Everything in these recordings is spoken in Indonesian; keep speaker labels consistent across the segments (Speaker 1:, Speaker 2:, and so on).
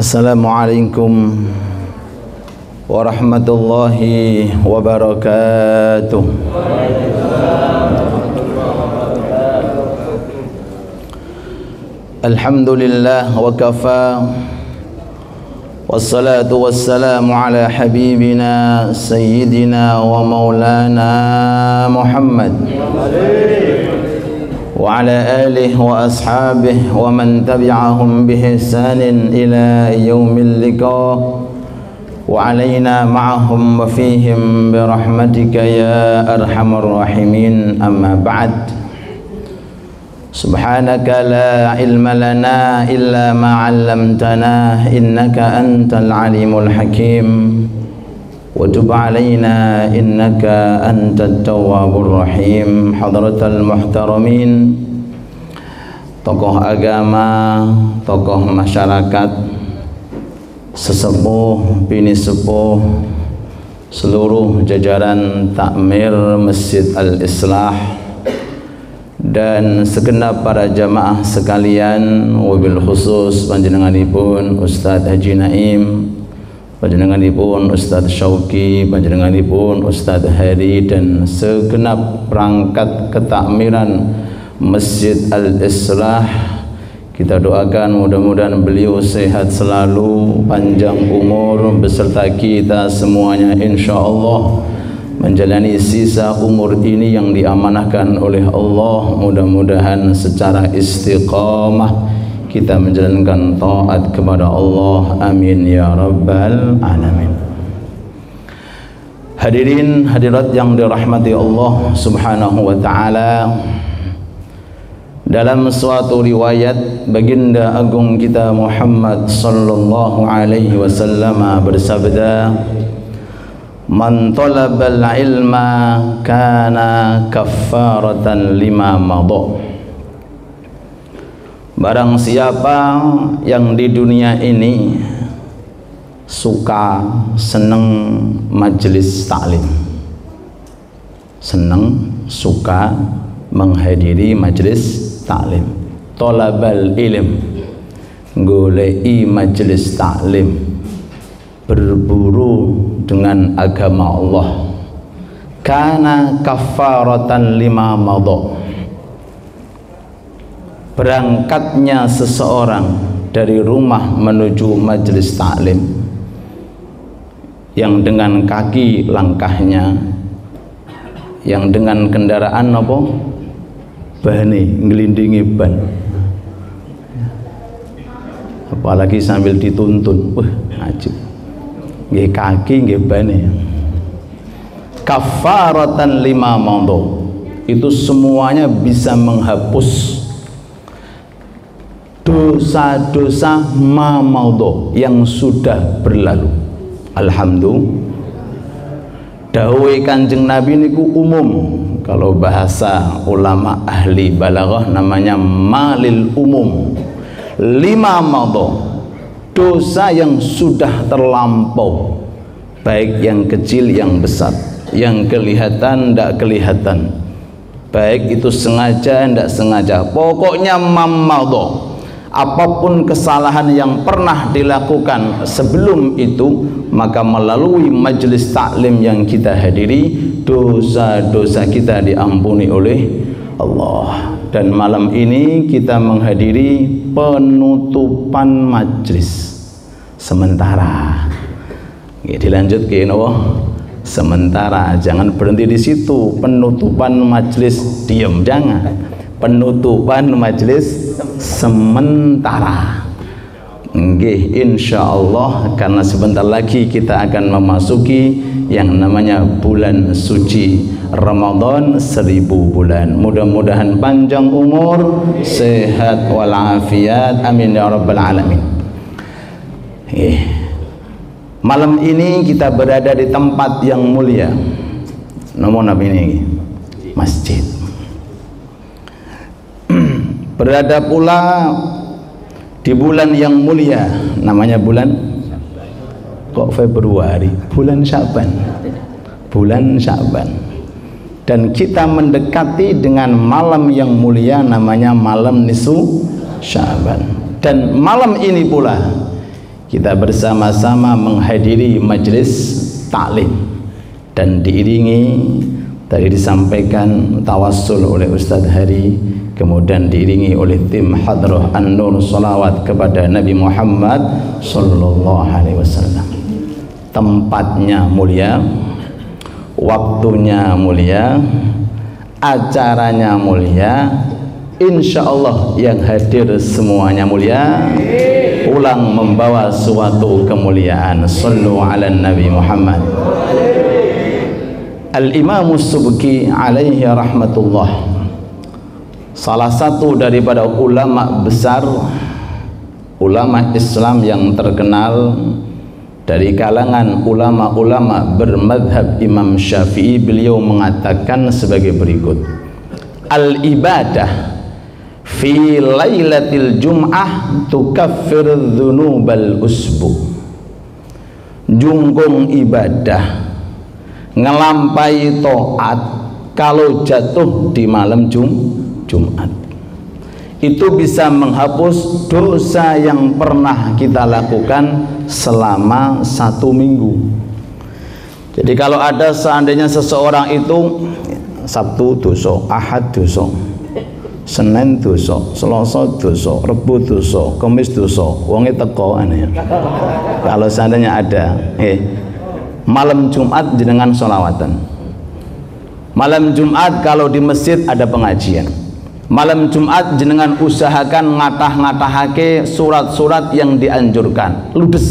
Speaker 1: Assalamualaikum warahmatullahi wabarakatuh. Alhamdulillah wa kafa, wassalatu wassalamu ala habibina sayyidina wa maulana Muhammad wa ala alihi wa ashabihi wa man tabi'ahum bi ihsanin ila yaumil liqa wa alaina ma'ahum wa fihim bi rahmatika ya arhamar rahimin. Amma ba'd. Subhanaka la ilma lana illa ma 'allamtana innaka antal alimul hakim wa tub alaina innaka antat tawwabur rahim. Hadratal muhtaramin, tokoh agama, tokoh masyarakat, sesepuh, bini sepuh, seluruh jajaran takmir Masjid Al-Islah dan segenap para jamaah sekalian, wabil khusus panjenenganipun Ustadz Haji Naim, panjenenganipun Ustadz Syauki, panjenenganipun Ustadz Hari, dan segenap perangkat ketakmiran Masjid Al-Islah. Kita doakan mudah-mudahan beliau sehat selalu, panjang umur beserta kita semuanya, insyaallah menjalani sisa umur ini yang diamanahkan oleh Allah. Mudah-mudahan secara istiqamah kita menjalankan taat kepada Allah, amin ya rabbal alamin. Hadirin hadirat yang dirahmati Allah subhanahu wa ta'ala, dalam suatu riwayat baginda agung kita Muhammad sallallahu alaihi wasallam bersabda, man talabal ilma kana kaffaratan lima madha. Barang siapa yang di dunia ini suka, senang majelis taklim, senang, suka menghadiri majelis taklim, talabal ilm, golei majelis taklim, berburu dengan agama Allah, kana kaffaratan lima madha. Berangkatnya seseorang dari rumah menuju majelis taklim, yang dengan kaki langkahnya, yang dengan kendaraan apa? Bane, ngelindingi ban, apalagi sambil dituntun, ajib. Nggih kaki nggih bane. Kafaratan lima madha, itu semuanya bisa menghapus dosa-dosa ma madha yang sudah berlalu. Alhamdulillah. Dawuh Kanjeng Nabi niku umum, kalau bahasa ulama ahli balaghah namanya malil umum. Lima madha, dosa yang sudah terlampau, baik yang kecil yang besar, yang kelihatan tidak kelihatan, baik itu sengaja tidak sengaja, pokoknya mamadha. Apapun kesalahan yang pernah dilakukan sebelum itu, maka melalui majelis taklim yang kita hadiri, dosa-dosa kita diampuni oleh Allah. Dan malam ini kita menghadiri penutupan majelis sementara. Dilanjut ke sementara, jangan berhenti di situ. Penutupan majelis, diam, jangan. Penutupan majelis sementara. Nggih, insyaallah, karena sebentar lagi kita akan memasuki yang namanya bulan suci Ramadan 1000 bulan. Mudah-mudahan panjang umur, sehat walafiat, amin ya rabbal alamin. Malam ini kita berada di tempat yang mulia. Nomor apa ini? Masjid. Berada pula di bulan yang mulia, namanya bulan kok Februari, bulan Sya'ban. Bulan Sya'ban. Dan kita mendekati dengan malam yang mulia namanya malam nisfu Sya'ban. Dan malam ini pula kita bersama-sama menghadiri majelis taklim dan diiringi tadi disampaikan tawassul oleh Ustadz Hari, kemudian diiringi oleh tim Hadrah An-Nur salawat kepada Nabi Muhammad sallallahu alaihi wasallam. Tempatnya mulia, waktunya mulia, acaranya mulia, insya Allah yang hadir semuanya mulia, pulang membawa suatu kemuliaan. Sallu ala Nabi Muhammad. Al-Imam Subki alaihi rahmatullah, salah satu daripada ulama besar, ulama Islam yang terkenal dari kalangan ulama-ulama bermadhab Imam Syafi'i, beliau mengatakan sebagai berikut: al-ibadah fi lailatil jum'ah tukaffir dzunubal usbu. Jungkung ibadah, ngelampai taat kalau jatuh di malam Jumat, itu bisa menghapus dosa yang pernah kita lakukan selama 1 minggu. Jadi kalau ada seandainya seseorang itu Sabtu dosa, Ahad dosa, Senin dosa, Selasa dosa, Rebu dosa, Kamis dosa, wonge teko aneh. Kalau seandainya ada, malam Jumat jenengan sholawatan. Malam Jumat kalau di masjid ada pengajian. Malam Jumat jenengan usahakan ngatah-ngatahake surat-surat yang dianjurkan. Ludes.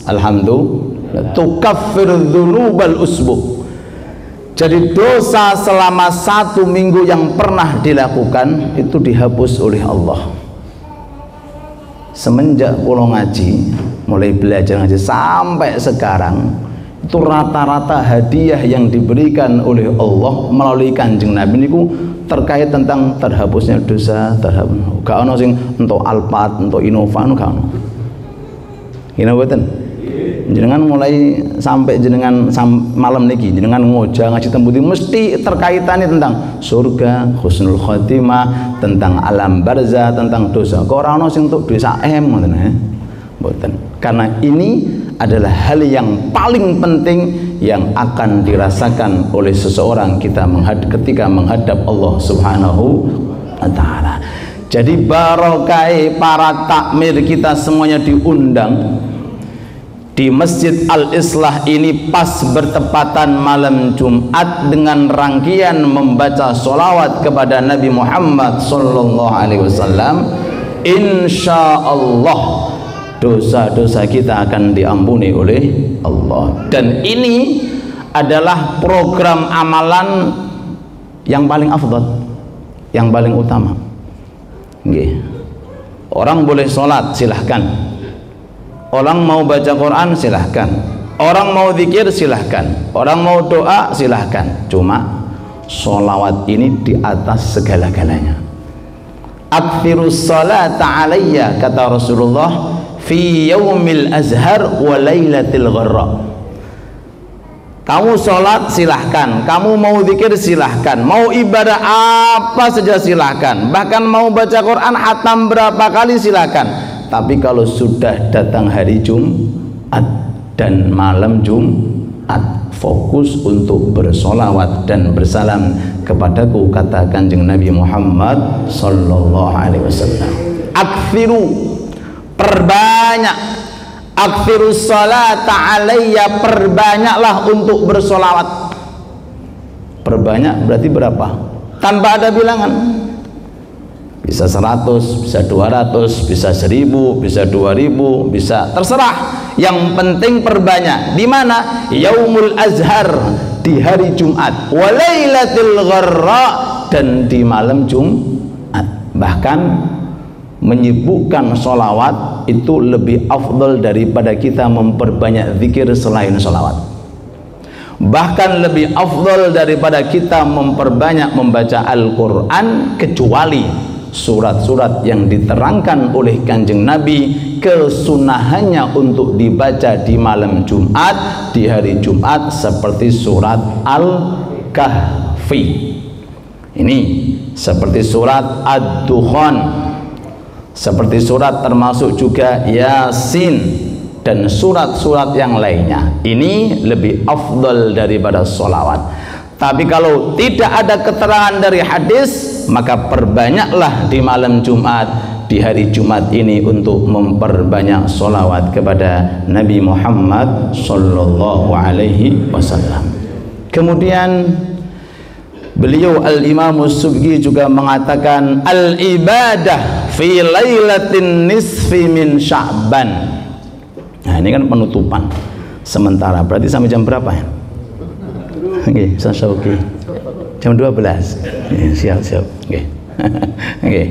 Speaker 1: Alhamdulillah. Tukaffir dzunubal usbu. Jadi dosa selama 1 minggu yang pernah dilakukan itu dihapus oleh Allah. Semenjak pulau ngaji, mulai belajar ngaji sampai sekarang, itu rata-rata hadiah yang diberikan oleh Allah melalui Kanjeng Nabi niku terkait tentang terhapusnya dosa, terhapus. Gak ono sing entuk Alphard, entuk Innova, gak ono. Gini mboten? Jenengan mulai sampai jenengan malam niki jenengan ngoja ngaji tembuti mesti terkaitannya tentang surga, husnul khotimah, tentang alam barzah, tentang dosa. Kok ora ono sing entuk dosa ngoten mboten. Karena ini adalah hal yang paling penting yang akan dirasakan oleh seseorang ketika menghadap Allah Subhanahu wa ta'ala. Jadi barokai para takmir kita semuanya diundang di Masjid Al-Islah ini pas bertepatan malam Jumat dengan rangkaian membaca sholawat kepada Nabi Muhammad sallallahu alaihi wasallam. Insyaallah dosa-dosa kita akan diampuni oleh Allah. Dan ini adalah program amalan yang paling afdal, yang paling utama. Orang boleh sholat silahkan, orang mau baca Quran silahkan, orang mau zikir silahkan, orang mau doa silahkan. Cuma sholawat ini di atas segala-galanya. Akthirus salata alayya, kata Rasulullah, fi yaumil azhar wa lailatil gharra. Kamu sholat silahkan, kamu mau zikir silahkan, mau ibadah apa saja silahkan, bahkan mau baca Quran hatam berapa kali silahkan. Tapi kalau sudah datang hari Jumat dan malam Jumat, fokus untuk bersolawat dan bersalam kepadaku, kata Kanjeng Nabi Muhammad sallallahu alaihi wasallam. Aktsiru, perbanyak, aktsirus salata alayya, perbanyaklah untuk bersolawat. Perbanyak berarti berapa? Tanpa ada bilangan. Bisa 100, bisa 200, bisa 1000, bisa 2000, bisa terserah. Yang penting perbanyak. Di mana? Yaumul Azhar, di hari Jumat, walailatul gharra, dan di malam Jumat. Bahkan menyibukkan sholawat itu lebih afdal daripada kita memperbanyak zikir selain sholawat. Bahkan lebih afdal daripada kita memperbanyak membaca Al-Quran, kecuali surat-surat yang diterangkan oleh Kanjeng Nabi kesunahannya untuk dibaca di malam Jumat, di hari Jumat, seperti surat Al-Kahfi. Ini seperti surat Ad-Dukhan, seperti surat termasuk juga Yasin, dan surat-surat yang lainnya. Ini lebih afdal daripada sholawat. Tapi kalau tidak ada keterangan dari hadis, maka perbanyaklah di malam Jumat, di hari Jumat ini untuk memperbanyak sholawat kepada Nabi Muhammad sallallahu alaihi wasallam. Kemudian beliau Al-Imam As-Subki juga mengatakan al-ibadah fi lailatin nisfi min Sya'ban. Nah, ini kan penutupan sementara, berarti sampai jam berapa ya? Oke, oke. Jam 12. Siap. Oke. Oke.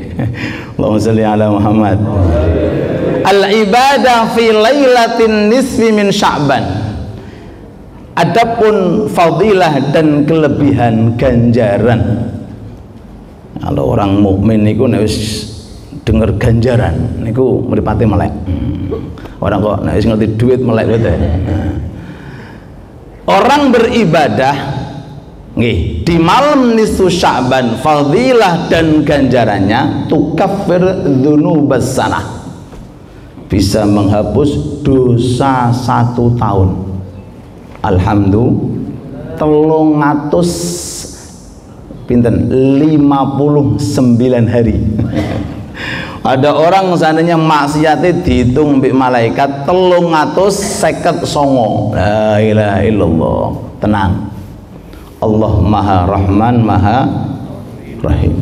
Speaker 1: Allahumma shalli ala Muhammad. Al-ibadah fi lailatin nisfi min Sya'ban. Adapun fadilah dan kelebihan ganjaran. Kalau orang mukmin niku nek wis denger ganjaran niku mripate melek. Orang kok nek wis ngerti duit melek betul. Orang beribadah nggih di malam nisfu Sya'ban, fadilah dan ganjarannya tukaffir dzunubas sanah, bisa menghapus dosa 1 tahun. Alhamdulillah 59 hari. Ada orang seandainya maksiatnya dihitung mbek malaikat 359. La ilaha illallah. Tenang, Allah Maha Rahman Maha Rahim.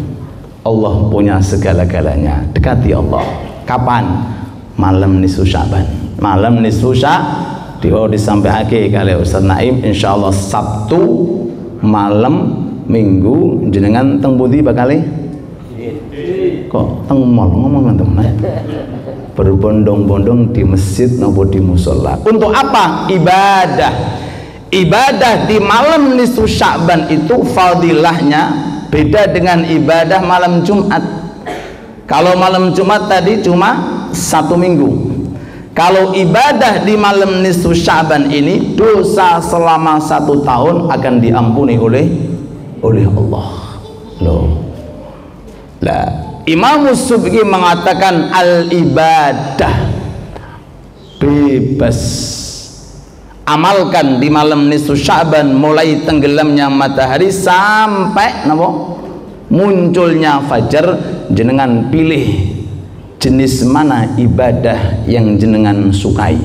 Speaker 1: Allah punya segala-galanya. Dekati Allah. Kapan? Malam nisfu Sya'ban. Malam nisfu Sya'ban disampaikan kali Ustaz Naim, insyaallah Sabtu malam Minggu jenengan teng pundi bakale? Kok teng mall ngomong teman? Berbondong-bondong di masjid maupun di musola. Untuk apa? Ibadah. Ibadah di malam nisfu Sya'ban itu fadilahnya beda dengan ibadah malam Jumat. Kalau malam Jumat tadi cuma 1 minggu. Kalau ibadah di malam nisfu Sya'ban ini, dosa selama 1 tahun akan diampuni oleh Allah. Loh. Lah, Imam As-Subki mengatakan al-ibadah bebas. Amalkan di malam nisfu Sya'ban mulai tenggelamnya matahari sampai napa? Munculnya fajar, jenengan pilih jenis mana ibadah yang jenengan sukai.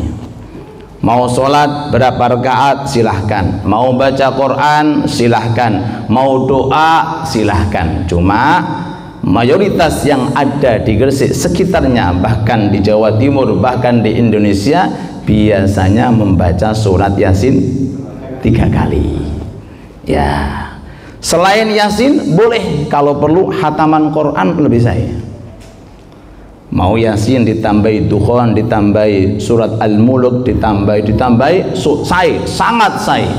Speaker 1: Mau sholat berapa rakaat silahkan, mau baca Quran silahkan, mau doa silahkan. Cuma mayoritas yang ada di Gresik sekitarnya, bahkan di Jawa Timur, bahkan di Indonesia, biasanya membaca surat Yasin 3 kali. Ya, selain Yasin boleh kalau perlu khataman Quran lebih saya. Mau Yasin ditambahi Dukhan, ditambahi surat Al-Mulk, ditambahi sangat saya.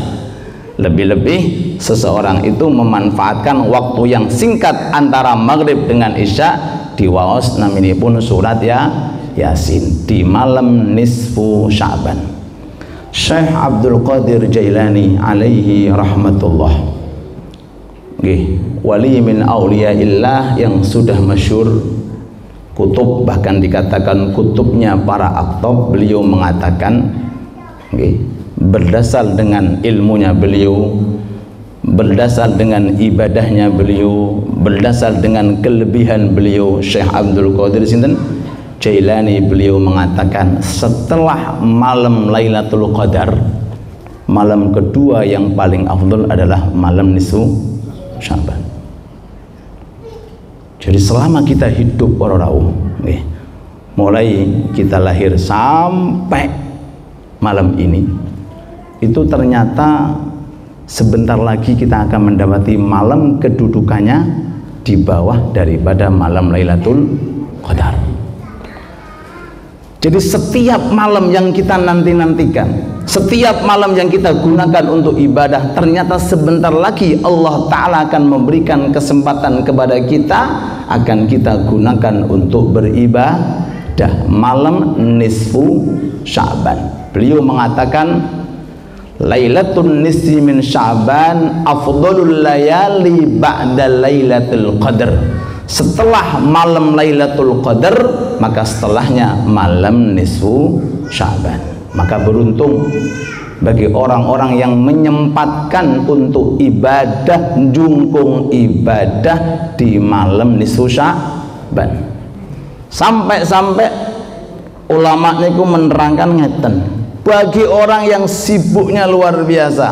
Speaker 1: Lebih-lebih seseorang itu memanfaatkan waktu yang singkat antara maghrib dengan isya diwaos naminipun surat Yasin di malam nisfu Sya'ban. Syekh Abdul Qadir Jailani alaihi rahmatullah, wali min auliyaillah yang sudah masyhur, kutub, bahkan dikatakan kutubnya para aktab. Beliau mengatakan berdasar dengan ilmunya beliau, berdasar dengan ibadahnya beliau, berdasar dengan kelebihan beliau, Syekh Abdul Qadir Jailani, beliau mengatakan setelah malam Lailatul Qadar, malam kedua yang paling afdal adalah malam nisfu Sya'ban. Jadi selama kita hidup orang-orang, mulai kita lahir sampai malam ini, itu ternyata sebentar lagi kita akan mendapati malam kedudukannya di bawah daripada malam Lailatul Qadar. Jadi setiap malam yang kita nanti-nantikan, setiap malam yang kita gunakan untuk ibadah, ternyata sebentar lagi Allah Ta'ala akan memberikan kesempatan kepada kita, akan kita gunakan untuk beribadah malam nisfu Sya'ban. Beliau mengatakan Lailatul nisfi min Sya'ban afdalul layali ba'da Lailatul Qadar. Setelah malam Lailatul Qadar, maka setelahnya malam nisfu Sya'ban. Maka beruntung bagi orang-orang yang menyempatkan untuk ibadah, jungkung ibadah di malam nisfu Sya'ban. Sampai-sampai ulama niku menerangkan ngeten, bagi orang yang sibuknya luar biasa,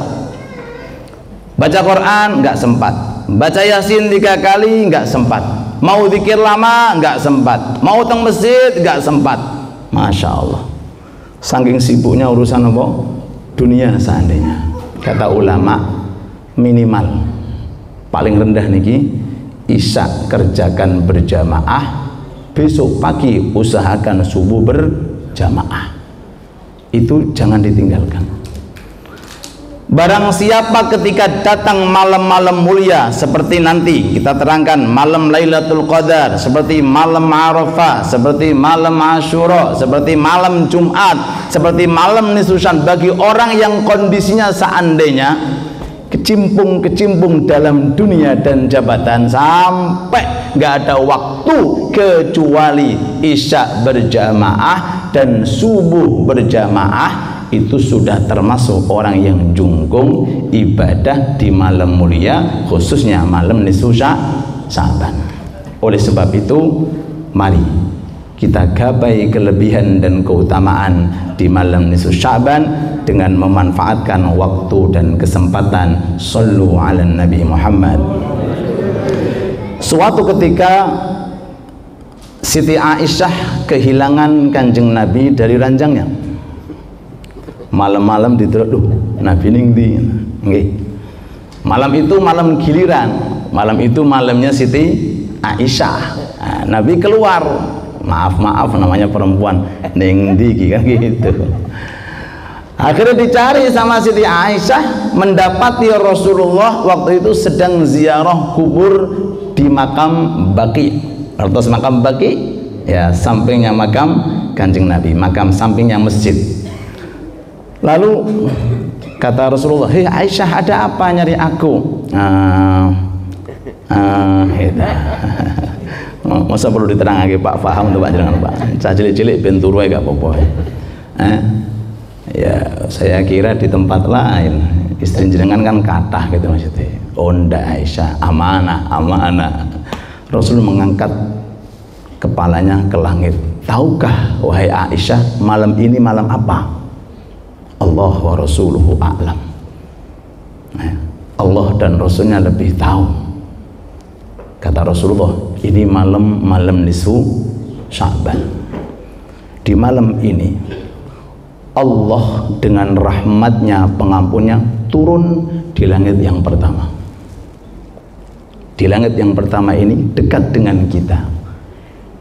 Speaker 1: baca Quran nggak sempat, baca Yasin 3 kali nggak sempat, mau zikir lama nggak sempat, mau teng masjid nggak sempat. Masya Allah, saking sibuknya urusan apa? Dunia seandainya. Kata ulama, minimal paling rendah niki isya kerjakan berjamaah, besok pagi usahakan subuh berjamaah. Itu jangan ditinggalkan. Barang siapa ketika datang malam-malam mulia seperti nanti kita terangkan, malam Lailatul Qadar, seperti malam Arafah, seperti malam Asyura, seperti malam Jumat, seperti malam nisfu Sya'ban, bagi orang yang kondisinya seandainya kecimpung dalam dunia dan jabatan sampai nggak ada waktu kecuali isya berjamaah dan subuh berjamaah, itu sudah termasuk orang yang jungkung ibadah di malam mulia, khususnya malam nisfu Sya'ban. Oleh sebab itu, mari kita gapai kelebihan dan keutamaan di malam nisfu Sya'ban dengan memanfaatkan waktu dan kesempatan. Shallu ala Nabi Muhammad. Suatu ketika Siti Aisyah kehilangan Kanjeng Nabi dari ranjangnya. Malam-malam diterus, Nabi ning ndi? Nggih. Malam itu malam giliran. Malam itu malamnya Siti Aisyah. Nah, Nabi keluar. Maaf namanya perempuan, ning ndi kan gitu. Akhirnya dicari sama Siti Aisyah, mendapati Rasulullah waktu itu sedang ziarah kubur di makam Baqi. Artos makam Baqi ya, sampingnya makam Kanjeng Nabi, makam sampingnya masjid. Lalu kata Rasulullah, "Hei Aisyah, ada apa nyari aku?" Masa perlu diterang lagi Pak, paham tuh Pak, jangan Pak. Cah cilik-cilik ben turu ae gak apa-apa. Ya, saya kira di tempat lain istri jenengan kan kathah gitu maksudnya. Oh ndak Aisyah, amanah. Rasul mengangkat kepalanya ke langit. Tahukah wahai Aisyah, malam ini malam apa? Allah wa rasuluhu a'lam. Allah dan Rasulnya lebih tahu. Kata Rasulullah, ini malam nisfu Sya'ban. Di malam ini Allah dengan rahmatnya, pengampunnya turun di langit yang pertama. Di langit yang pertama ini dekat dengan kita.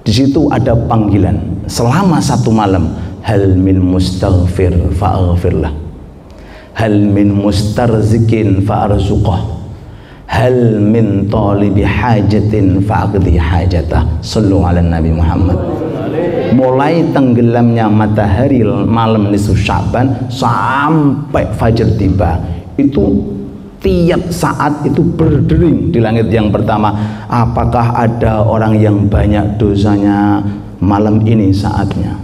Speaker 1: Di situ ada panggilan selama 1 malam. Hal min mustaghfir fa'aghfirlah, hal min mustarzikin fa'arzuqah, hal min talibi hajatin fa'aqdi hajatah. Sallu ala Nabi Muhammad. Mulai tenggelamnya matahari malam nisfu Sya'ban sampai fajar tiba, itu tiap saat itu berdering di langit yang pertama. Apakah ada orang yang banyak dosanya? Malam ini saatnya.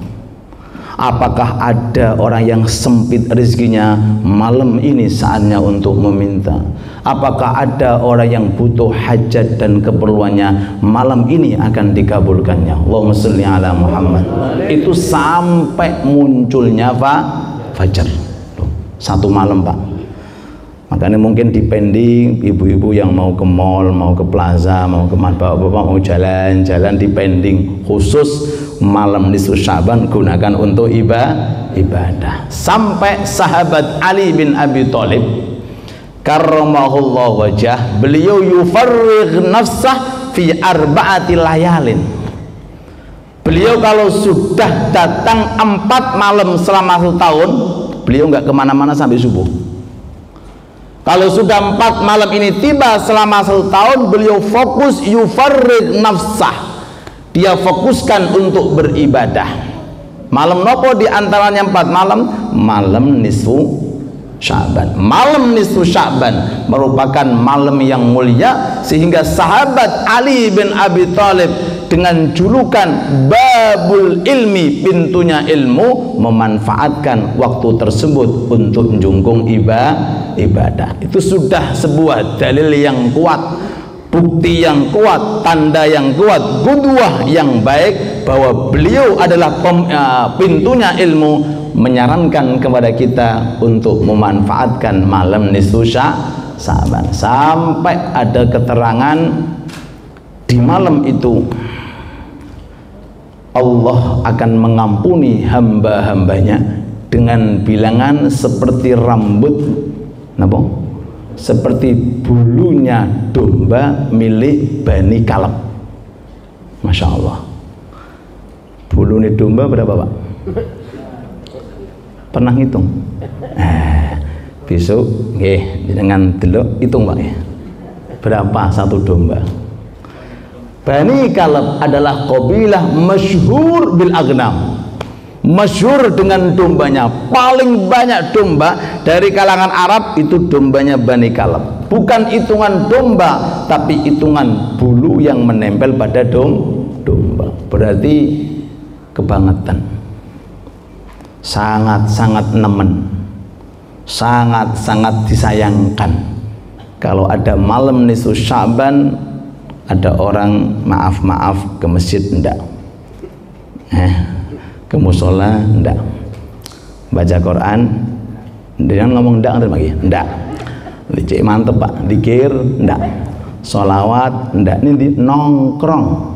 Speaker 1: Apakah ada orang yang sempit rezekinya? Malam ini saatnya untuk meminta. Apakah ada orang yang butuh hajat dan keperluannya? Malam ini akan dikabulkannya. Allahumma sholli ala Muhammad. Itu sampai munculnya fajar. 1 malam Pak. Makanya mungkin dipending ibu-ibu yang mau ke mall, mau ke plaza, mau ke bapak-bapak mau jalan-jalan dipending, khusus malam nisfu Sya'ban gunakan untuk ibadah. Sampai sahabat Ali bin Abi Thalib karramahullah wajah, beliau yufarrigh nafsah fi 4 layalin. Beliau kalau sudah datang 4 malam selama 1 tahun, beliau nggak kemana-mana sampai subuh. Kalau sudah 4 malam ini tiba selama 1 tahun, beliau fokus yufarrid nafsah, dia fokuskan untuk beribadah. Malam nopo di antaranya 4 malam? Malam nisfu Sya'ban. Malam nisfu Sya'ban merupakan malam yang mulia, sehingga sahabat Ali bin Abi Thalib dengan julukan Babul Ilmi, pintunya ilmu, memanfaatkan waktu tersebut untuk njungkung ibadah. Itu sudah sebuah dalil yang kuat, bukti yang kuat, tanda yang kuat, qudwah yang baik bahwa beliau adalah pintunya ilmu, menyarankan kepada kita untuk memanfaatkan malam nisfu Sya'ban. Sampai ada keterangan di malam itu Allah akan mengampuni hamba-hambanya dengan bilangan seperti rambut, seperti bulunya domba milik Bani Kalab. Masya Allah. Bulunya domba berapa, Pak? Pernah ngitung? Besok dengan delok hitung, Pak ya. Berapa satu domba? Bani Kalab adalah qabilah masyhur bil aghnam, masyhur dengan dombanya. Paling banyak domba dari kalangan Arab itu dombanya Bani Kalab. Bukan hitungan domba, tapi hitungan bulu yang menempel pada domba. Berarti kebangetan, sangat-sangat nemen, sangat-sangat disayangkan kalau ada malam nisfu Sya'ban ada orang maaf ke masjid enggak, ke musola enggak, baca Quran dia ngomong enggak, cek mantep Pak, dikir enggak, sholawat enggak, ini nongkrong.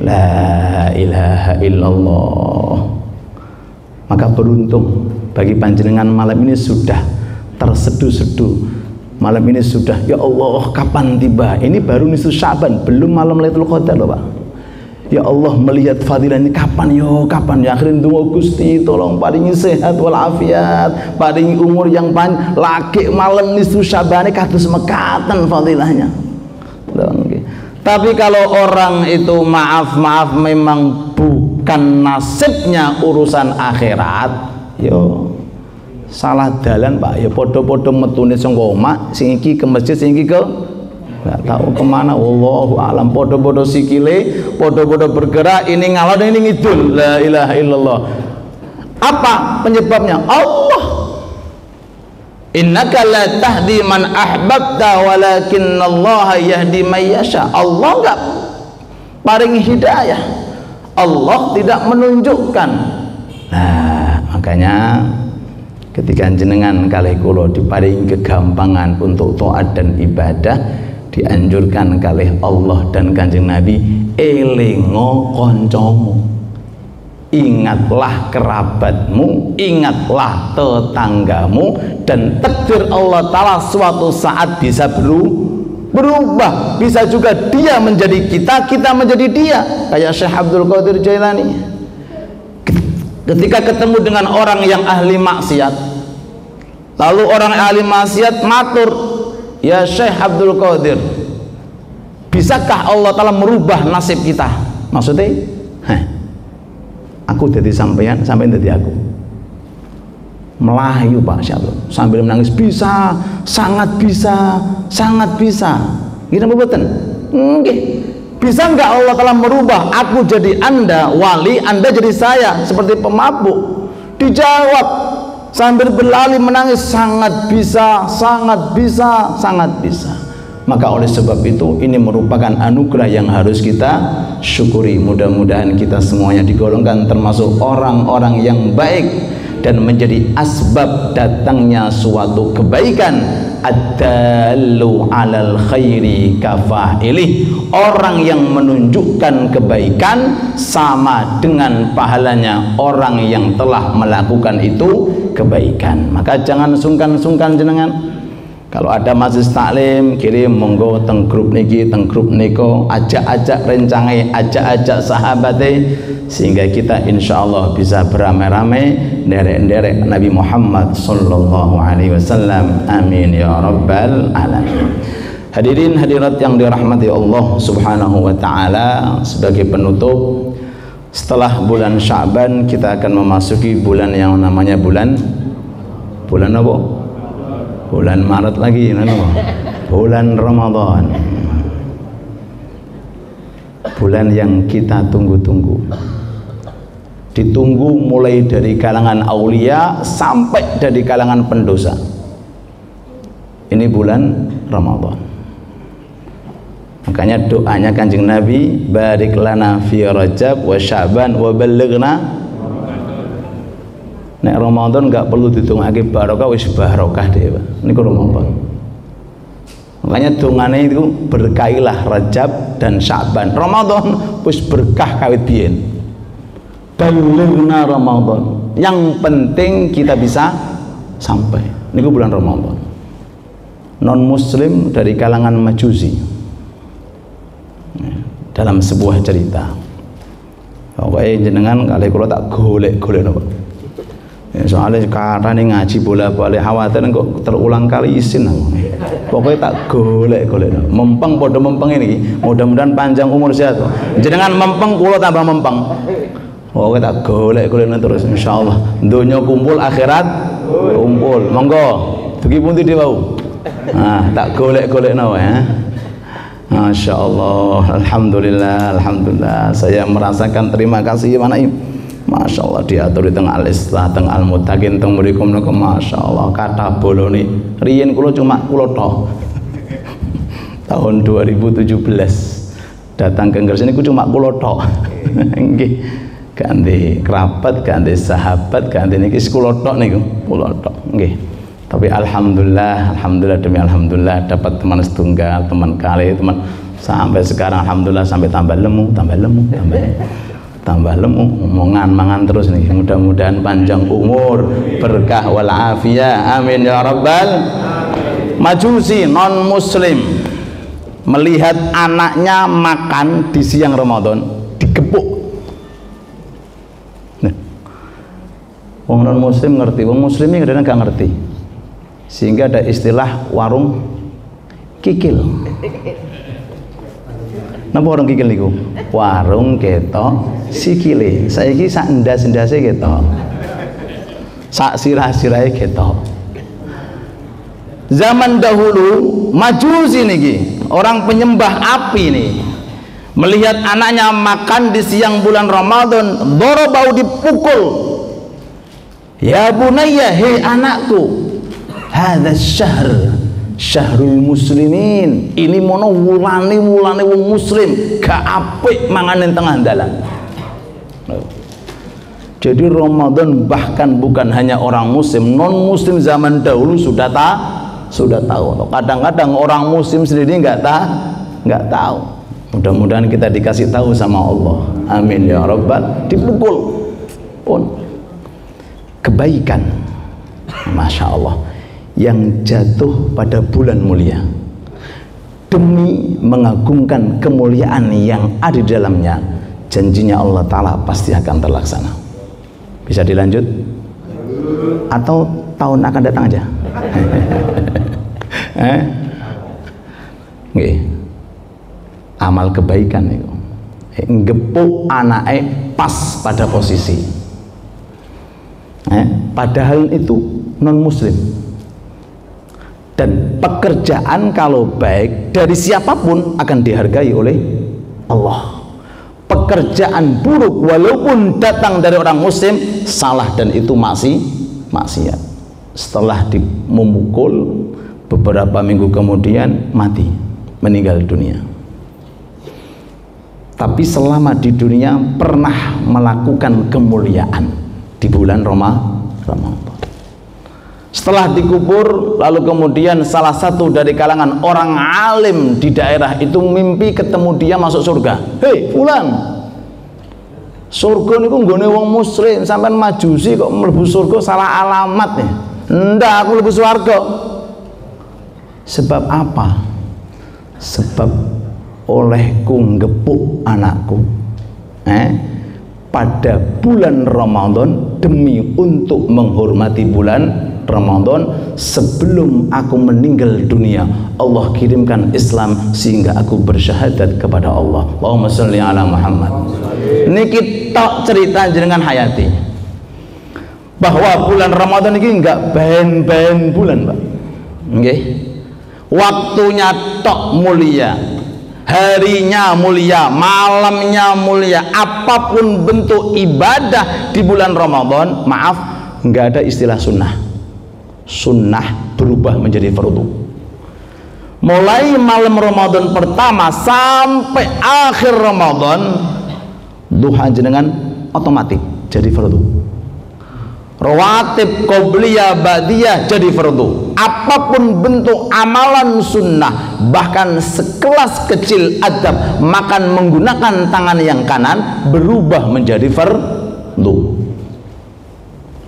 Speaker 1: La ilaha illallah. Maka beruntung bagi panjenengan malam ini sudah terseduh-seduh. Malam ini sudah, ya Allah kapan tiba? Ini baru nisfu Sya'ban, belum malam Lailatul Qadar loh Pak. Ya Allah melihat fadilah ini kapan ya akhirin dungo Gusti tolong paringi sehat walafiat, paringi umur yang panjang, lagi malam nisfu Sya'ban kados mekaten fadilahnya. Tapi kalau orang itu maaf memang bukan nasibnya urusan akhirat, yo salah dalan Pak ya, podo-podo metune sing omah, sing iki ke masjid, sing iki ke nggak tahu kemana, wallahu alam. Podo-podo sikile, podo-podo bergerak, ini ngalor ini ngidul. La ilaha illallah. Apa penyebabnya? Allah. Innaka la tahdi man ahbabta walakinallaha yahdi man yasha. Allah enggak paringi hidayah, Allah tidak menunjukkan. Nah makanya ketika jenengan kalih kula diparingi kegampangan untuk taat dan ibadah, dianjurkan kalih Allah dan Kanjeng Nabi, elingo kancamu, ingatlah kerabatmu, ingatlah tetanggamu, dan takdir Allah Ta'ala suatu saat bisa berubah, bisa juga dia menjadi kita, kita menjadi dia, kayak Syekh Abdul Qadir Jailani. Ketika ketemu dengan orang yang ahli maksiat, lalu orang ahli maksiat matur, ya Syekh Abdul Qadir, bisakah Allah Ta'ala merubah nasib kita? Maksudnya aku jadi sampean jadi aku melayu Pak Syekh sambil menangis, bisa, sangat bisa, sangat bisa. Gini betul? Nggih. Bisa enggak Allah Ta'ala merubah aku jadi Anda wali, Anda jadi saya seperti pemabuk? Dijawab sambil berlari menangis, sangat bisa, sangat bisa, sangat bisa. Maka oleh sebab itu ini merupakan anugerah yang harus kita syukuri. Mudah-mudahan kita semuanya digolongkan termasuk orang-orang yang baik dan menjadi asbab datangnya suatu kebaikan. Ad-dallu 'alal khairi kafa'ilih. Orang yang menunjukkan kebaikan sama dengan pahalanya orang yang telah melakukan itu kebaikan. Maka jangan sungkan-sungkan jenengan. Kalau ada majelis taklim, kirim monggo teng grup niki, teng grup niko, ajak-ajak rencangai, ajak-ajak sahabate, sehingga kita insyaallah bisa beramai-ramai derek-derek Nabi Muhammad sallallahu alaihi wasallam. Amin ya rabbal alamin. Hadirin hadirat yang dirahmati Allah Subhanahu wa taala, sebagai penutup, setelah bulan Sya'ban kita akan memasuki bulan yang namanya bulan apa? Bulan Maret lagi, bulan Ramadan, bulan yang kita tunggu-tunggu. ditunggu mulai dari kalangan aulia sampai dari kalangan pendosa. Ini bulan Ramadan. Makanya doanya Kanjeng Nabi, barik lana fi Rajab wa Sya'ban wa ballighna. Nek Ramadan enggak perlu ditungake barokah, wis barokah dhewe. Niku Ramadan. Makanya dongane itu berkailah Rajab dan Sya'ban. Ramadan wis berkah kawit biyen. Ballighna Ramadan. Yang penting kita bisa sampai. Niku bulan Ramadan. Non muslim dari kalangan Majusi, dalam sebuah cerita, pokoknya jenengan kali kula tak golek-golek napa. Soalnya katanya ngaji bola-balik khawatir kok terulang kali isin. Pokoknya tak golek-golek. Mempeng podo mempeng ini, mudah-mudahan panjang umur sehat. Jenengan mempeng kula tambah mempeng. Pokoknya tak golek-golek terus insyaallah. Dunia kumpul, akhirat kumpul. Monggo. Dugi pundi dhewe. Nah, tak golek-golek nawa ya. Masya Allah, alhamdulillah, alhamdulillah. Saya merasakan terima kasih mana ini. Masya Allah diatur di tengah al-islah, tengah al-mutakin, tengah murikum. Masya Allah kata boloni. Riyen kulo cuma kulo toh. Tahun 2017 datang ke Gresik ini cuma kulo toh. Ganti kerabat, ganti sahabat, ganti niki kulo toh niku, kulo toh. Tapi alhamdulillah, alhamdulillah demi alhamdulillah dapat teman setunggal, teman kali, teman sampai sekarang alhamdulillah sampai tambah lemu, tambah lemu, mangan terus nih. Mudah-mudahan panjang umur, berkah wal afiyah. Amin ya rabbal. Majusi non muslim melihat anaknya makan di siang Ramadan digepuk. Nah, wong non muslim ngerti, wong muslim ini kadang gak ngerti. Sehingga ada istilah warung kikil. Napa warung kikil niku? Warung ketok sikile. Saiki sak ndas-ndase ketok. Sak sirah-sirahe ketok. Zaman dahulu Majusi niki, orang penyembah api nih, melihat anaknya makan di siang bulan Ramadan, dorobau dipukul. Ya bunayya, hei anakku, hadza syahrul muslimin, ini mono wulane wong muslim, gak apik mangan tengah dalan. Jadi Ramadan bahkan bukan hanya orang muslim, non muslim zaman dahulu sudah tahu. Kadang-kadang orang muslim sendiri nggak tahu. Mudah-mudahan kita dikasih tahu sama Allah. Amin ya rabbal. Dipukul pun kebaikan, masya Allah, yang jatuh pada bulan mulia demi mengagungkan kemuliaan yang ada di dalamnya. Janjinya Allah Ta'ala pasti akan terlaksana. Bisa dilanjut atau tahun akan datang aja? Amal kebaikan itu ngepuk anaknya pas pada posisi, padahal itu non muslim. Dan pekerjaan kalau baik dari siapapun akan dihargai oleh Allah. Pekerjaan buruk walaupun datang dari orang muslim salah dan itu maksiat. Setelah memukul, beberapa minggu kemudian mati, meninggal dunia. Tapi selama di dunia pernah melakukan kemuliaan di bulan Ramadan. Setelah dikubur, lalu kemudian salah satu dari kalangan orang alim di daerah itu mimpi ketemu dia masuk surga. Hei fulan, surga niku nggone wong muslim, sampean Majusi kok mlebu surga salah alamat nih. Ndak, aku mlebu surga. Sebab apa? Sebab olehku ngepuk anakku pada bulan Ramadan demi untuk menghormati bulan Ramadan. Sebelum aku meninggal dunia, Allah kirimkan Islam sehingga aku bersyahadat kepada Allah. Allahumma sholli ala Muhammad. Niki tok cerita jenengan hayati bahwa bulan Ramadan ini enggak ben-ben bulan, Pak. Nggih. Waktunya tok mulia. harinya mulia, malamnya mulia, apapun bentuk ibadah di bulan Ramadan, maaf, nggak ada istilah sunnah. Sunnah berubah menjadi fardu. Mulai malam Ramadan pertama sampai akhir Ramadan, duha jenengan otomatis jadi fardu. Rawatib, qobliyah, ba'diyah jadi fardu. Apapun bentuk amalan sunnah, bahkan sekelas kecil adab makan menggunakan tangan yang kanan, berubah menjadi fardu.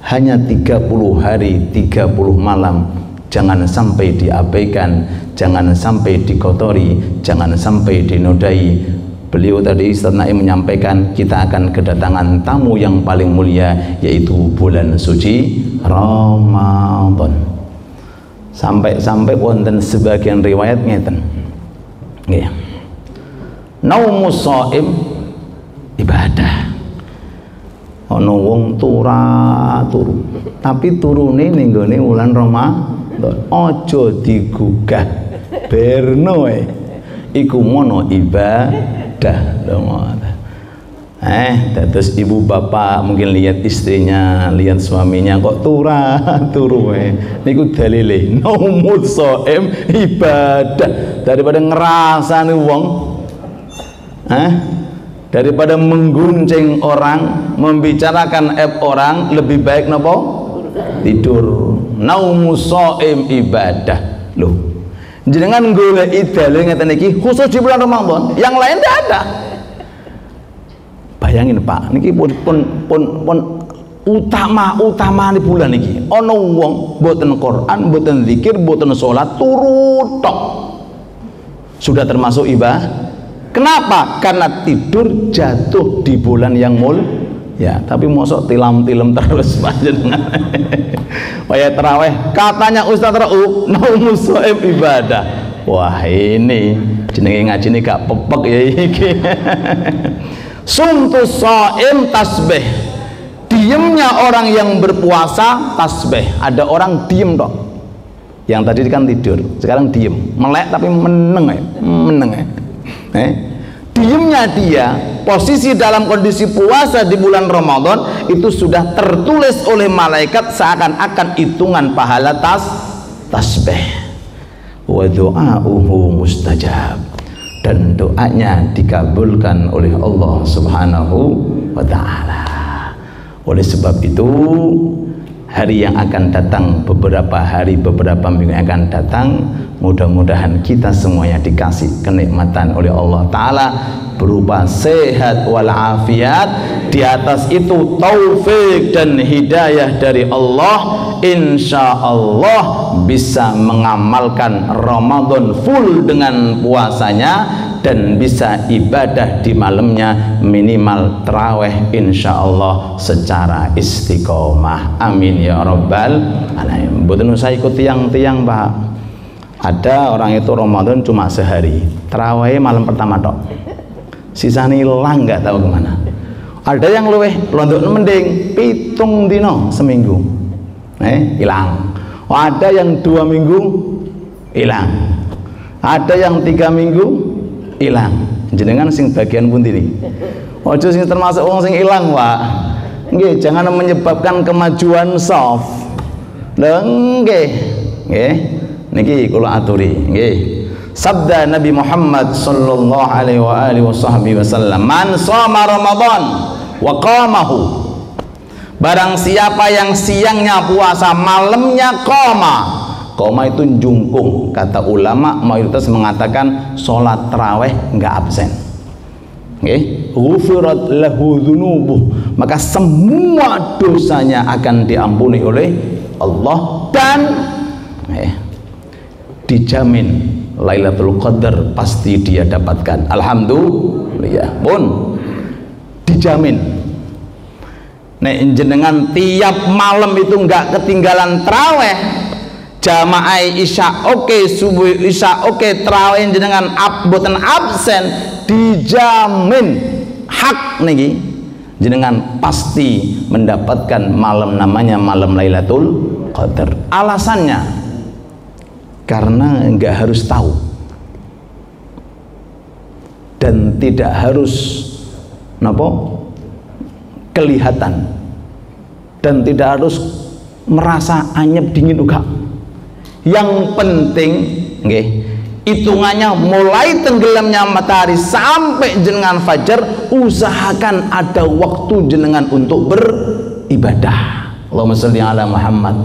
Speaker 1: Hanya 30 hari 30 malam, jangan sampai diabaikan, jangan sampai dikotori, jangan sampai dinodai. Beliau tadi Ustaz Naim menyampaikan kita akan kedatangan tamu yang paling mulia, yaitu bulan suci Ramadan. Sampai wonten sebagian riwayat ngeten. Nggih. Naumus shaim ibadah. Ana wong turu, tapi turune ning gone wulan Ramadan. Aja digugah. Berno iku mono ibadah. Terus ibu bapak mungkin lihat istrinya, lihat suaminya kok turu niku dalile naumus shaim ibadah. Daripada ngerasani wong, daripada mengguncing orang, membicarakan aib orang, lebih baik napa? Tidur. Naumus shaim ibadah. Loh, jenengan golek idale ngeten iki khusus di bulan Ramadan, yang lain tidak ada. Bayangin Pak, niki pun utama di bulan niki. Ana wong mboten Quran, mboten zikir, mboten salat, turu tok. Sudah termasuk ibadah. Kenapa? Karena tidur jatuh di bulan yang ya, tapi mosok tilam-tilam terus panjenengan. Waya tarawih, katanya Ustaz Rauf, naumus shaim ibadah. Wah, ini jenenge ngaji ini gak pepek ya iki. Sumtus shaim tasbih. Diemnya orang yang berpuasa tasbih. Ada orang diem dok. Yang tadi kan tidur, sekarang diem, melek tapi meneng ya. Diemnya dia, posisi dalam kondisi puasa di bulan Ramadan itu sudah tertulis oleh malaikat seakan-akan hitungan pahala tasbih. Wa du'auhu mustajab, dan doanya dikabulkan oleh Allah Subhanahu wa taala. Oleh sebab itu, hari yang akan datang, beberapa minggu yang akan datang, mudah-mudahan kita semuanya dikasih kenikmatan oleh Allah Ta'ala berupa sehat walafiat, di atas itu taufik dan hidayah dari Allah. Insya Allah bisa mengamalkan Ramadan full dengan puasanya, dan bisa ibadah di malamnya minimal tarawih insya Allah secara istiqomah. Amin ya rabbal alamin. Mboten usah ikut tiang-tiang Pak. Ada orang itu Ramadan cuma sehari, tarawih malam pertama tok, sisanya hilang nggak tahu kemana. Ada yang luweh londok mending 7 dino seminggu hilang. Ada yang 2 minggu hilang, ada yang 3 minggu hilang. Jenengan sing bagian pun ini ojo sing termasuk wong sing hilang Pak. Nggih, jangan menyebabkan kemajuan soft. Nggih niki kula aturi nggih. Sabda Nabi Muhammad sallallahu alaihi wasallam, man shoma Ramadan wa qamahu, barang siapa yang siangnya puasa malamnya qoma itu jungkung. Kata ulama mayoritas mengatakan sholat tarawih nggak absen. Ghufirat lahu dzunubuh, maka semua dosanya akan diampuni oleh Allah, dan dijamin Lailatul Qadar pasti dia dapatkan. Alhamdulillah pun dijamin. Nek jenengan tiap malam itu nggak ketinggalan tarawih, jamaah isya oke, subuh isya oke, tarawih jenengan boten absen, dijamin hak niki jenengan pasti mendapatkan malam namanya malam Lailatul Qadar. Alasannya karena enggak harus tahu. dan tidak harus kelihatan dan tidak harus merasa anyep dingin juga. Yang penting nggih, hitungannya mulai tenggelamnya matahari sampai jenengan fajar, usahakan ada waktu jenengan untuk beribadah. Allahumma sholli ala Muhammad.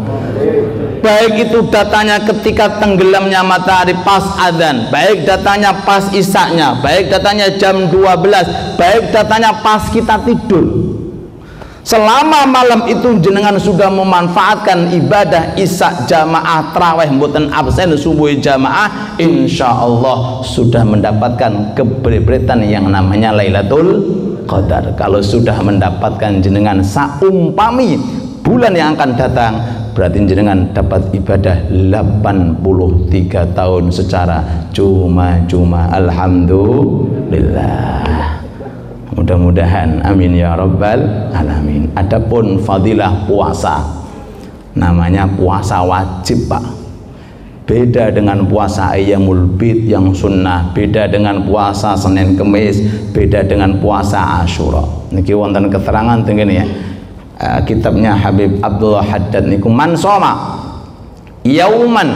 Speaker 1: Baik itu datanya ketika tenggelamnya matahari pas adzan, baik datanya pas isaknya, baik datanya jam 12, baik datanya pas kita tidur. Selama malam itu jenengan sudah memanfaatkan ibadah isya jamaah, tarawih mboten absen, subuh jamaah, insyaallah sudah mendapatkan keberetan yang namanya Lailatul Qadar. Kalau sudah mendapatkan jenengan saumpami bulan yang akan datang, berarti jenengan dapat ibadah 83 tahun secara cuma-cuma. Alhamdulillah. Mudah-mudahan, amin ya rabbal alamin. Adapun fadilah puasa, namanya puasa wajib Pak, beda dengan puasa ayyamul bid yang sunnah, beda dengan puasa Senin Kemis, beda dengan puasa Asyura. Niki wonten keterangan teng kene ya, kitabnya Habib Abdullah Haddad niku, man shoma yauman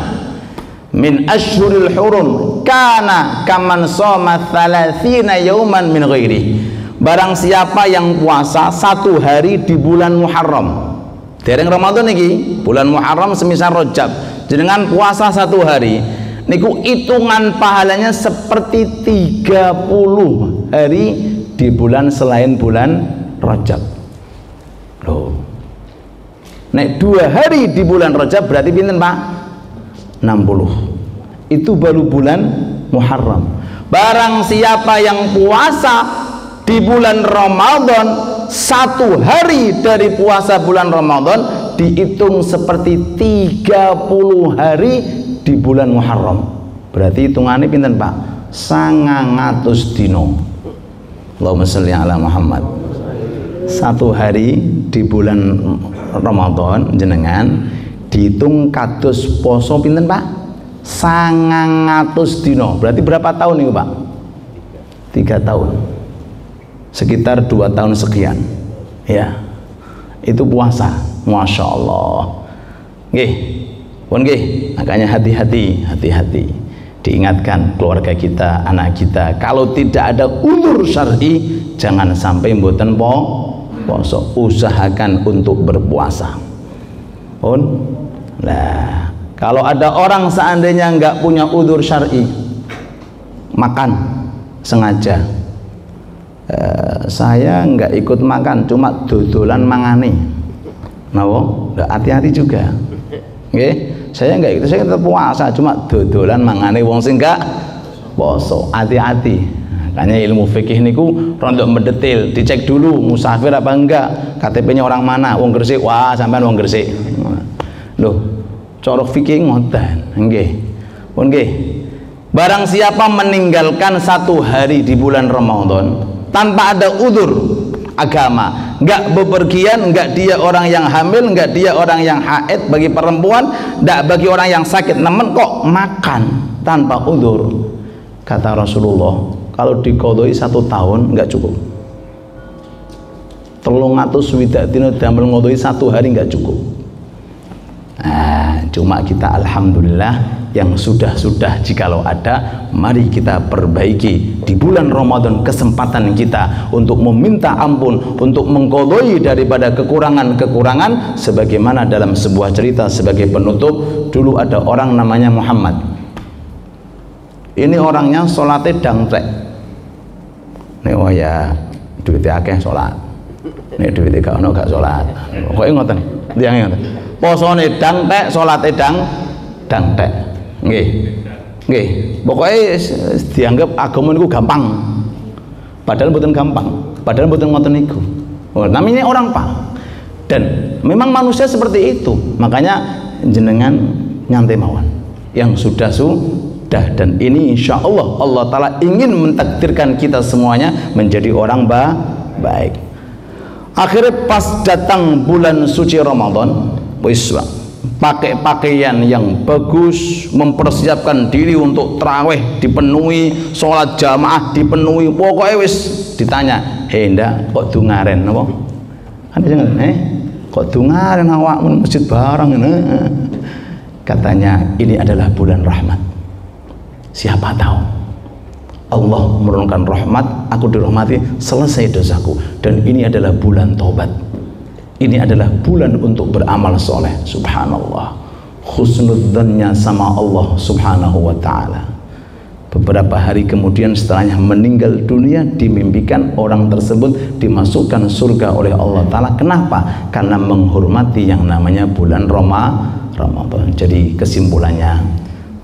Speaker 1: min asyhuril hurum kana kaman shoma 30 yauman min ghairi. Barang siapa yang puasa satu hari di bulan Muharram, dereng Ramadan niki, bulan Muharram semisal Rajab, jenengan puasa satu hari niku hitungan pahalanya seperti 30 hari di bulan selain bulan Rajab. Loh, nek 2 hari di bulan Rajab berarti pinten Pak? 60. Itu baru bulan Muharram. Barang siapa yang puasa di bulan Ramadan, satu hari dari puasa bulan Ramadan dihitung seperti 30 hari di bulan Muharram. Berarti hitungannya pinten Pak? 900 dino. Allahumma sholli ala Muhammad. Satu hari di bulan Ramadan jenengan dihitung kados poso pinten Pak? 900 dino. Berarti berapa tahun nih Pak? 3 tahun. Sekitar 2 tahun sekian ya, itu puasa. Masya Allah. Nggih, pun nggih, makanya hati-hati, diingatkan keluarga kita, anak kita, kalau tidak ada uzur syar'i jangan sampai mboten poso, usahakan untuk berpuasa pun. Nah, kalau ada orang seandainya nggak punya uzur syar'i, makan sengaja, saya nggak ikut makan, cuma dodolan mangane, mau nggak, hati-hati juga. Oke, saya nggak ikut, saya tetap puasa, cuma dodolan mangane wong sing nggak poso. Hati-hati. Makanya ilmu fikih niku rondok mendetil, dicek dulu musafir apa enggak, KTP-nya orang mana, wong Gresik, wah sampean wong Gresik. Loh, corok fikih ngoten, nggih. Pun nggih. Barang siapa meninggalkan satu hari di bulan Ramadan tanpa ada udzur agama, enggak bepergian, enggak dia orang yang hamil, enggak dia orang yang haid bagi perempuan, enggak bagi orang yang sakit, namun kok makan tanpa udzur, kata Rasulullah, kalau dikodoi 1 tahun enggak cukup. 300 dina damel ngodoi 1 hari enggak cukup. Nah, cuma kita alhamdulillah yang sudah jikalau ada, mari kita perbaiki di bulan Ramadan kesempatan kita untuk meminta ampun, untuk mengqadai daripada kekurangan-kekurangan. Sebagaimana dalam sebuah cerita sebagai penutup, dulu ada orang namanya Muhammad. Ini orangnya sholatnya dangtrek. Nek waya duitnya akeh sholat, nek duitnya gak ono gak sholat. Pokoknya ngoten, tiyang ngoten. Posone dangtek, sholatnya dangtek. Nggih, pokoknya dianggap agama niku gampang, padahal mboten gampang, padahal mboten ngoten niku. Namanya orang Pak, dan memang manusia seperti itu. Makanya jenengan nyantai mawon, yang sudah, dan ini insya Allah Allah Ta'ala ingin mentakdirkan kita semuanya menjadi orang baik. Akhirnya pas datang bulan suci Ramadan, pakai pakaian yang bagus, mempersiapkan diri untuk tarawih dipenuhi, sholat jamaah dipenuhi, pokoknya wis ditanya, ndak kok dungaren apa? Kan jangan, kok dungaren awakmu masjid bareng ini? Katanya ini adalah bulan rahmat. Siapa tahu Allah menurunkan rahmat, aku dirahmati, selesai dosaku, dan ini adalah bulan taubat. Ini adalah bulan untuk beramal soleh. Subhanallah, husnudzannya sama Allah subhanahu wa ta'ala. Beberapa hari kemudian setelahnya meninggal dunia, dimimpikan orang tersebut dimasukkan surga oleh Allah ta'ala. Kenapa? Karena menghormati yang namanya bulan Ramadan. Jadi kesimpulannya,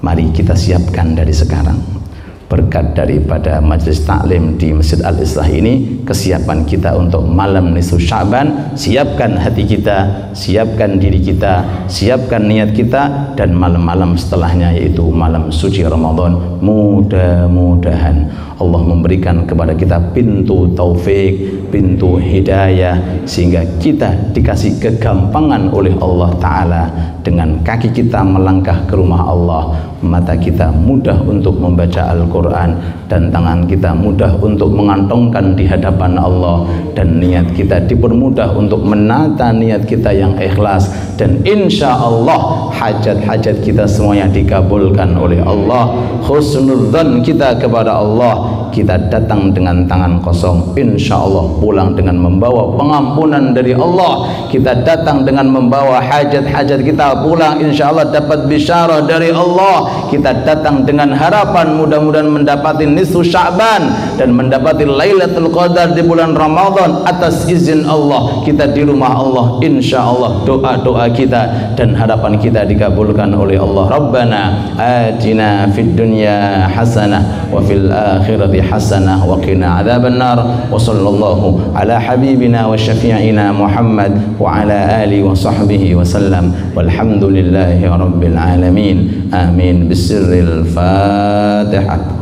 Speaker 1: mari kita siapkan dari sekarang, berkat daripada majelis taklim di Masjid Al-Islah ini, kesiapan kita untuk malam nisfu Sya'ban. Siapkan hati kita, siapkan diri kita, siapkan niat kita, dan malam-malam setelahnya yaitu malam suci Ramadan, mudah-mudahan Allah memberikan kepada kita pintu taufik, pintu hidayah, sehingga kita dikasih kegampangan oleh Allah Ta'ala. Dengan kaki kita melangkah ke rumah Allah, mata kita mudah untuk membaca Al-Quran, dan tangan kita mudah untuk mengantongkan di hadapan Allah, dan niat kita dipermudah untuk menata niat kita yang ikhlas, dan insya Allah hajat-hajat kita semuanya dikabulkan oleh Allah. Husnudzan kita kepada Allah, kita datang dengan tangan kosong, insya Allah pulang dengan membawa pengampunan dari Allah. Kita datang dengan membawa hajat-hajat kita, pulang insya Allah dapat bisyarah dari Allah. Kita datang dengan harapan mudah-mudahan mendapati nisfu Sya'ban dan mendapati Lailatul Qadar di bulan Ramadan atas izin Allah. Kita di rumah Allah, insya Allah doa-doa kita dan harapan kita dikabulkan oleh Allah. Rabbana atina fid dunya hasanah wa fil akhirati hasanah wa qina adzaban nar. Wa sallallahu ala habibina wa syafi'ina Muhammad wa ala alihi wa sahbihi wa sallam. Walhamdulillahi rabbil alamin. Amin. Bisirril Fatihah.